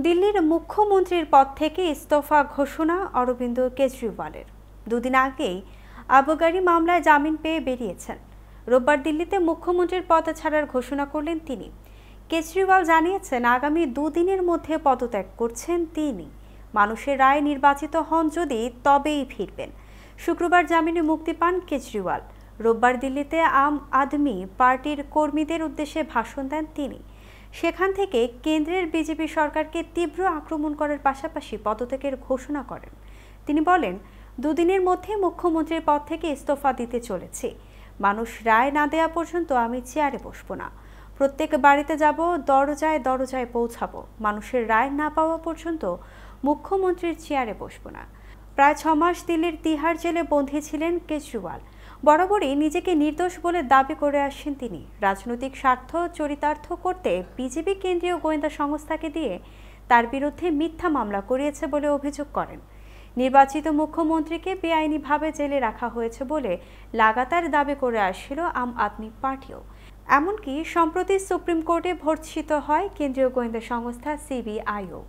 দিল্লির মুখ্যমন্ত্রীর পদ থেকে ইস্তফা ঘোষণা অরবিন্দ কেজরিওয়ালের। দুদিন আগেই আবগারি মামলায় জামিন পেয়ে বেরিয়েছেন। রোববার দিল্লিতে মুখ্যমন্ত্রীর পদ ছাড়ার ঘোষণা করলেন তিনি। কেজরিওয়াল জানিয়েছেন, আগামী দুদিনের মধ্যে পদত্যাগ করছেন তিনি। মানুষের রায় নির্বাচিত হন যদি তবেই ফিরবেন। শুক্রবার জামিনে মুক্তি পান কেজরিওয়াল। রোববার দিল্লিতে আম আদমি পার্টির কর্মীদের উদ্দেশ্যে ভাষণ দেন তিনি। সেখান থেকে কেন্দ্রের বিজেপি সরকারকে তীব্র আক্রমণ করার পাশাপাশি পদত্যাগের ঘোষণা করেন। তিনি বলেন, দুদিনের মধ্যে মুখ্যমন্ত্রীর পদ থেকে ইস্তফা দিতে চলেছি। মানুষ রায় না দেওয়া পর্যন্ত আমি চেয়ারে বসবো না। প্রত্যেক বাড়িতে যাব, দরজায় দরজায় পৌঁছাবো। মানুষের রায় না পাওয়া পর্যন্ত মুখ্যমন্ত্রীর চেয়ারে বসবো না। প্রায় 6 মাস দিল্লির তিহার জেলে বন্দী ছিলেন কেজরিওয়াল। বরাবরই নিজেকে নির্দোষ বলে দাবি করে আসছেন তিনি। রাজনৈতিক স্বার্থ চরিতার্থ করতে বিজেপি কেন্দ্রীয় গোয়েন্দা সংস্থাকে দিয়ে তার বিরুদ্ধে মিথ্যা মামলা করিয়েছে বলে অভিযোগ করেন। নির্বাচিত মুখ্যমন্ত্রীকে বেআইনিভাবে জেলে রাখা হয়েছে বলে লাগাতার দাবি করে আসছিল আম আদমি পার্টিও। এমনকি সম্প্রতি সুপ্রিম কোর্টে ভর্ৎসিত হয় কেন্দ্রীয় গোয়েন্দা সংস্থা সিবিআইও।